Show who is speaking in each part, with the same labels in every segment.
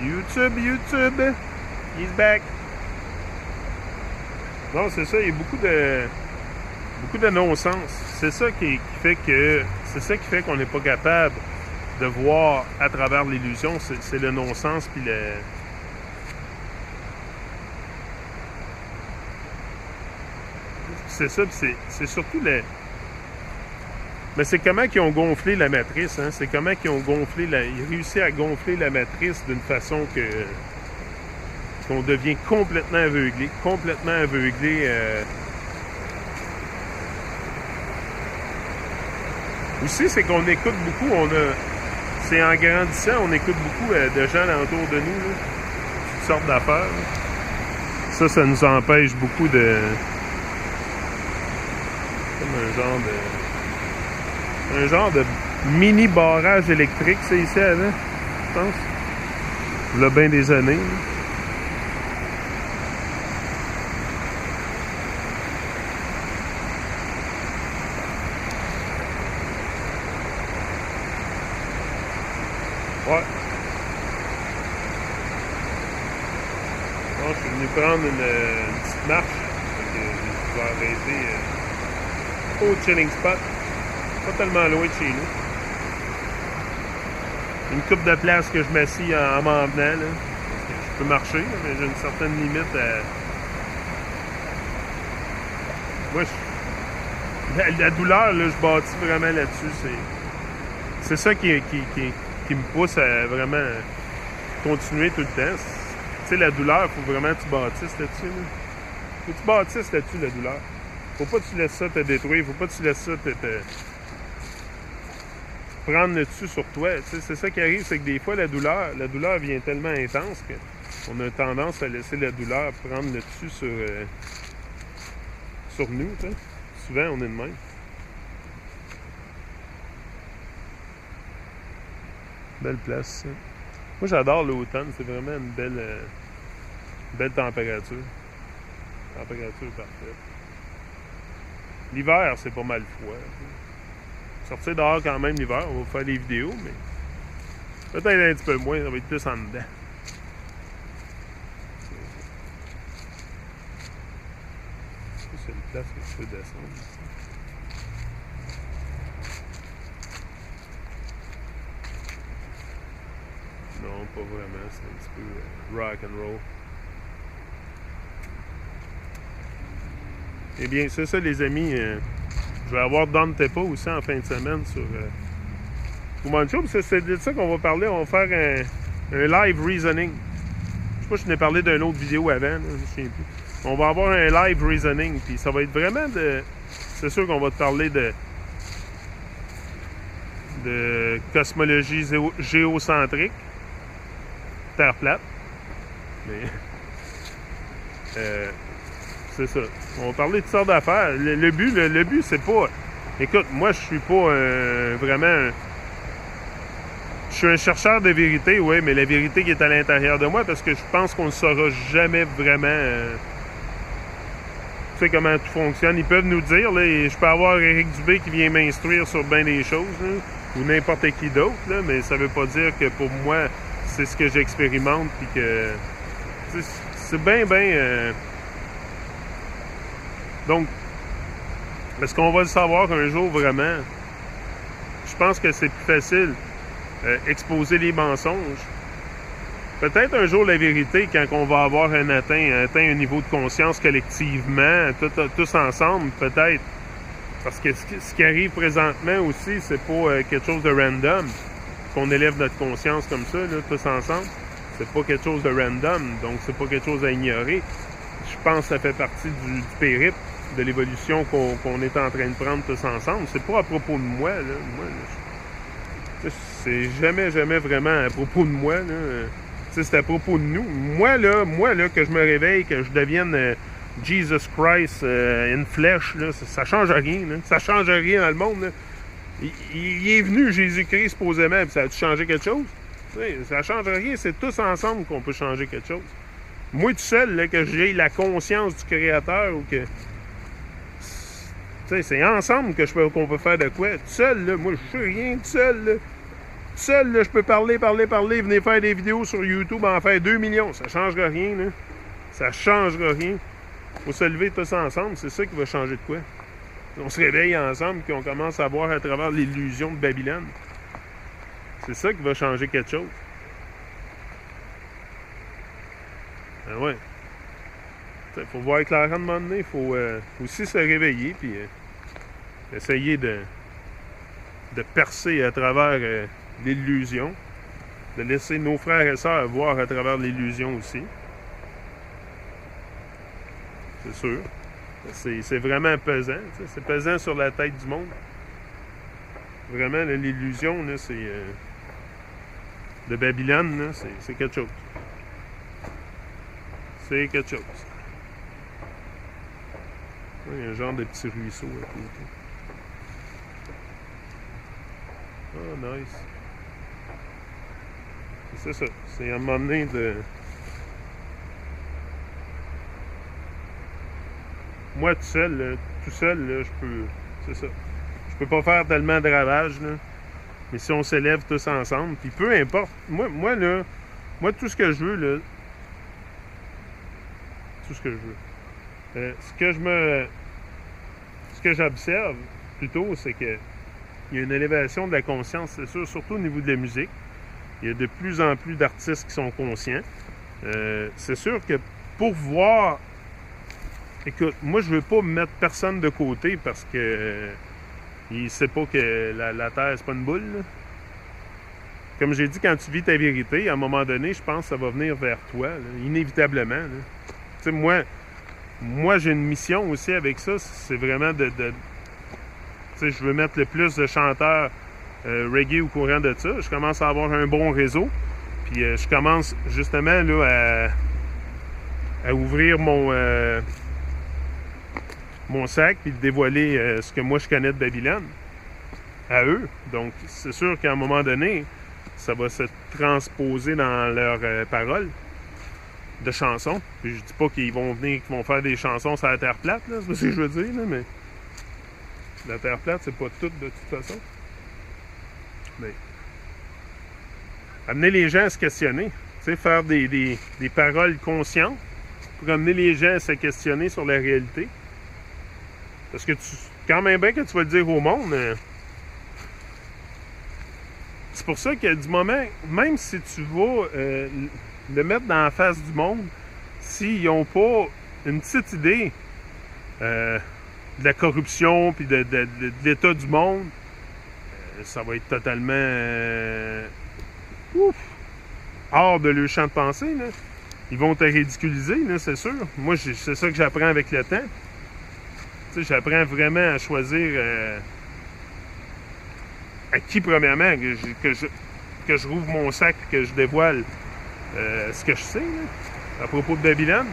Speaker 1: YouTube, he's back. Non, c'est ça, il y a beaucoup de non-sens. C'est ça qui fait qu'on n'est pas capable de voir à travers l'illusion. C'est le non-sens puis le... C'est ça, puis c'est surtout le... Mais c'est comment ils ont gonflé la matrice, hein? C'est comment ils ont gonflé ils réussissent à gonfler la matrice d'une façon qu'on devient complètement aveuglé. Aussi, c'est qu'on écoute beaucoup, c'est en grandissant, on écoute beaucoup de gens autour de nous, là, toutes sortes d'affaires. Là. Ça nous empêche beaucoup de... Comme un genre de mini barrage électrique, c'est ici avant, je pense. Il y a bien des années. Là. Ouais. Bon, je suis venu prendre une petite marche. Je vais arrêter au chilling spot. Pas tellement loin de chez nous. Une coupe de place que je m'assis en m'en venant. Là. Je peux marcher, là, mais j'ai une certaine limite à... Moi, la douleur, là, je bâtis vraiment là-dessus. C'est ça qui me pousse à vraiment continuer tout le temps. Tu sais, la douleur, il faut vraiment que tu bâtisses là-dessus. Là. Faut que tu bâtisses là-dessus, la douleur. Faut pas que tu laisses ça te détruire. Faut pas que tu laisses ça te prendre le dessus sur toi. Tu sais, c'est ça qui arrive, c'est que des fois, la douleur vient tellement intense qu'on a tendance à laisser la douleur prendre le dessus sur nous. Tu sais. Souvent, on est de même. Belle place, ça. Moi, j'adore l'automne. C'est vraiment une belle température. Température parfaite. L'hiver, c'est pas mal froid. Sortir dehors quand même l'hiver, on va faire des vidéos, mais peut-être un petit peu moins, ça va être plus en dedans. Ça, c'est une place que je peux descendre. Non, pas vraiment, c'est un petit peu rock and roll. Eh bien, c'est ça les amis. Je vais avoir Don Tepa aussi en fin de semaine sur Woman Show. C'est de ça qu'on va parler. On va faire un live reasoning. Je sais pas si je n'ai parlé d'une autre vidéo avant. Là, je ne sais plus. On va avoir un live reasoning. Puis ça va être vraiment de... C'est sûr qu'on va te parler de cosmologie géocentrique. Terre plate. Mais... c'est ça. On va parler de toutes sortes d'affaires. Le but, c'est pas... Écoute, moi, je suis pas vraiment... Je suis un chercheur de vérité, oui, mais la vérité qui est à l'intérieur de moi, parce que je pense qu'on ne saura jamais vraiment... tu sais comment tout fonctionne. Ils peuvent nous dire, là, et je peux avoir Éric Dubé qui vient m'instruire sur bien des choses, là, ou n'importe qui d'autre, là, mais ça veut pas dire que pour moi, c'est ce que j'expérimente, puis que... C'est bien... Donc, est-ce qu'on va le savoir un jour vraiment? Je pense que c'est plus facile exposer les mensonges. Peut-être un jour la vérité, quand on va avoir atteint un niveau de conscience collectivement, tous ensemble, peut-être. Parce que ce qui arrive présentement aussi, c'est pas quelque chose de random. Qu'on élève notre conscience comme ça, là, tous ensemble. C'est pas quelque chose de random, donc c'est pas quelque chose à ignorer. Je pense que ça fait partie du périple de l'évolution qu'on est en train de prendre tous ensemble. C'est pas à propos de moi, là. C'est jamais vraiment à propos de moi, là. C'est à propos de nous. Moi, là, que je me réveille, que je devienne Jesus Christ in flesh, là, ça change rien, là. Ça change rien dans le monde, là. Il est venu, Jésus-Christ, supposément, puis ça a-tu changé quelque chose? T'sais, ça change rien, c'est tous ensemble qu'on peut changer quelque chose. Moi, tout seul, là, que j'ai la conscience du Créateur, ou que... c'est ensemble qu'on peut faire de quoi. Tout seul, là, moi, je sais rien tout seul, là. seul, là, je peux parler, venir faire des vidéos sur YouTube, en faire 2 millions. Ça ne changera rien, là. Ça ne changera rien. Il faut se lever tous ensemble, c'est ça qui va changer de quoi. On se réveille ensemble et on commence à voir à travers l'illusion de Babylone. C'est ça qui va changer quelque chose. Ah ouais. Il faut voir clair à un moment donné. Il faut aussi se réveiller puis essayer de percer à travers l'illusion. De laisser nos frères et sœurs voir à travers l'illusion aussi. C'est sûr. C'est vraiment pesant. C'est pesant sur la tête du monde. Vraiment, l'illusion, c'est de Babylone, là, c'est quelque chose. C'est quelque chose. Il y a un genre de petit ruisseau à côté. Oh, nice. C'est ça. C'est à un moment donné de... Moi, tout seul, là, je peux... C'est ça. Je peux pas faire tellement de ravages, là. Mais si on s'élève tous ensemble, puis peu importe. Moi, tout ce que je veux, là... Tout ce que je veux. Ce que j'observe, plutôt, c'est que il y a une élévation de la conscience, c'est sûr, surtout au niveau de la musique. Il y a de plus en plus d'artistes qui sont conscients. C'est sûr que pour voir... Écoute, moi, je veux pas mettre personne de côté parce que il sait pas que la Terre, c'est pas une boule, là. Comme j'ai dit, quand tu vis ta vérité, à un moment donné, je pense que ça va venir vers toi, là, inévitablement. Tu sais, moi, j'ai une mission aussi avec ça. C'est vraiment tu sais, je veux mettre le plus de chanteurs reggae au courant de ça. Je commence à avoir un bon réseau. Puis je commence justement là, à ouvrir mon sac puis de dévoiler ce que moi je connais de Babylone à eux. Donc, c'est sûr qu'à un moment donné, ça va se transposer dans leurs paroles de chansons. Puis je dis pas qu'ils vont venir, qu'ils vont faire des chansons sur la Terre plate, là, c'est pas ce que je veux dire, là, mais la Terre plate, c'est pas tout de toute façon. Mais amener les gens à se questionner, tu sais, faire des paroles conscientes pour amener les gens à se questionner sur la réalité. Parce que quand même bien que tu vas le dire au monde, c'est pour ça que du moment, même si tu vas le mettre dans la face du monde, s'ils n'ont pas une petite idée de la corruption puis de l'état du monde, ça va être totalement hors de leur champ de pensée, là. Ils vont te ridiculiser, là, c'est sûr. Moi, c'est ça que j'apprends avec le temps. Tu sais, j'apprends vraiment à choisir à qui, premièrement, que je rouvre mon sac et que je dévoile ce que je sais, là, à propos de Babylone.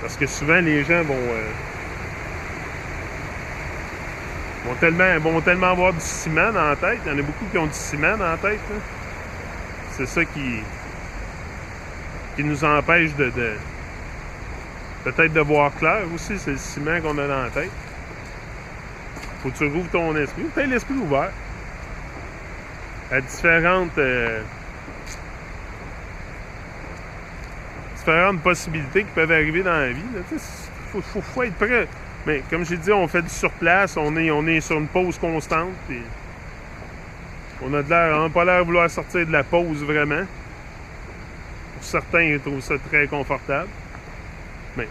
Speaker 1: Parce que souvent, les gens vont tellement avoir du ciment dans la tête. Il y en a beaucoup qui ont du ciment dans la tête, là. C'est ça qui nous empêche peut-être de voir clair aussi. C'est le ciment qu'on a dans la tête. Faut que tu rouvres ton esprit. Tu as l'esprit ouvert à différentes possibilités qui peuvent arriver dans la vie. Il faut être prêt. Mais comme j'ai dit, on fait du surplace, on est sur une pause constante. Puis on n'a pas l'air de vouloir sortir de la pause vraiment. Pour certains, ils trouvent ça très confortable. Mais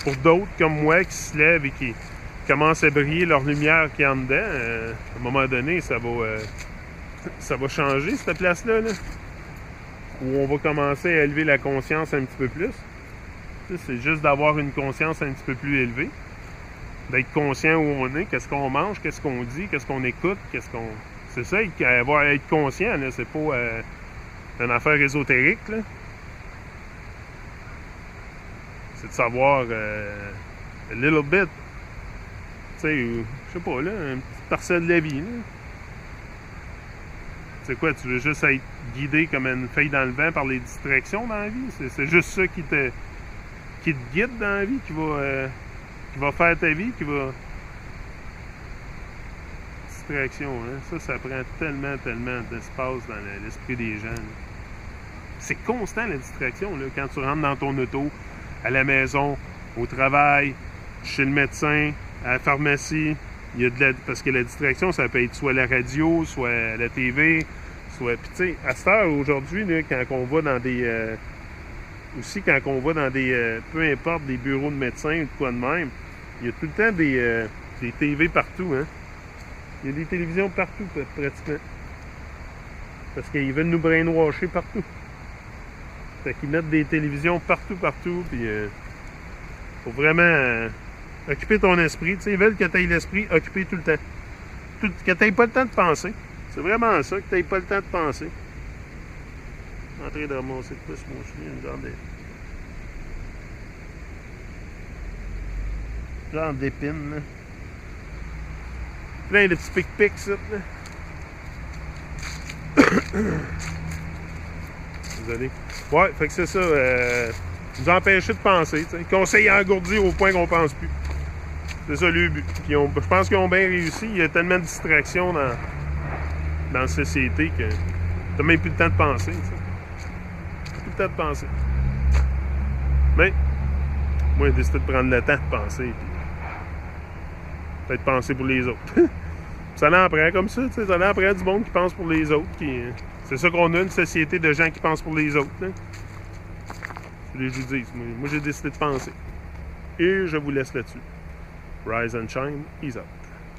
Speaker 1: pour d'autres, comme moi, qui se lèvent et qui commencent à briller leur lumière qui est en dedans, à un moment donné, ça va changer, cette place-là, là, où on va commencer à élever la conscience un petit peu plus. C'est juste d'avoir une conscience un petit peu plus élevée. D'être conscient où on est, qu'est-ce qu'on mange, qu'est-ce qu'on dit, qu'est-ce qu'on écoute, C'est ça, être conscient, là, c'est pas une affaire ésotérique, là. C'est de savoir a little bit, tu sais, je sais pas, là, une petite parcelle de la vie, là. C'est quoi, tu veux juste être guidé comme une feuille dans le vent par les distractions dans la vie? C'est juste ça qui te guide dans la vie, qui va faire ta vie, qui va distraction, hein? Ça prend tellement d'espace dans l'esprit des gens. Là. C'est constant, la distraction, là, quand tu rentres dans ton auto, à la maison, au travail, chez le médecin, à la pharmacie. Il y a parce que la distraction, ça peut être soit la radio, soit la TV, soit... Puis tu sais, à cette heure, aujourd'hui, là, quand on va dans des... aussi, quand on va dans des... peu importe, des bureaux de médecins ou de quoi de même, il y a tout le temps des TV partout, hein? Il y a des télévisions partout, pratiquement. Parce qu'ils veulent nous brainwasher partout. Fait qu'ils mettent des télévisions partout, puis faut vraiment occuper ton esprit. Tu sais, ils veulent que tu aies l'esprit occupé tout le temps. Que tu n'aies pas le temps de penser. C'est vraiment ça, que tu n'aies pas le temps de penser. En train de ramasser de plus mon chien, genre d'épines, là. Plein de petits pic-pics, ça, là. Désolé. Ouais, fait que c'est ça. Nous empêcher de penser. T'sais. Conseil engourdi au point qu'on pense plus. C'est ça le but. Puis je pense qu'ils ont bien réussi. Il y a tellement de distractions dans la société que t'as même plus le temps de penser. T'sais. Plus le temps de penser. Mais moi, j'ai décidé de prendre le temps de penser. Puis peut-être penser pour les autres. Ça en prend comme ça. Ça en prend du monde qui pense pour les autres. C'est ça qu'on a, une société de gens qui pensent pour les autres. Hein? Je vous dis, moi j'ai décidé de penser. Et je vous laisse là-dessus. Rise and shine, ease up.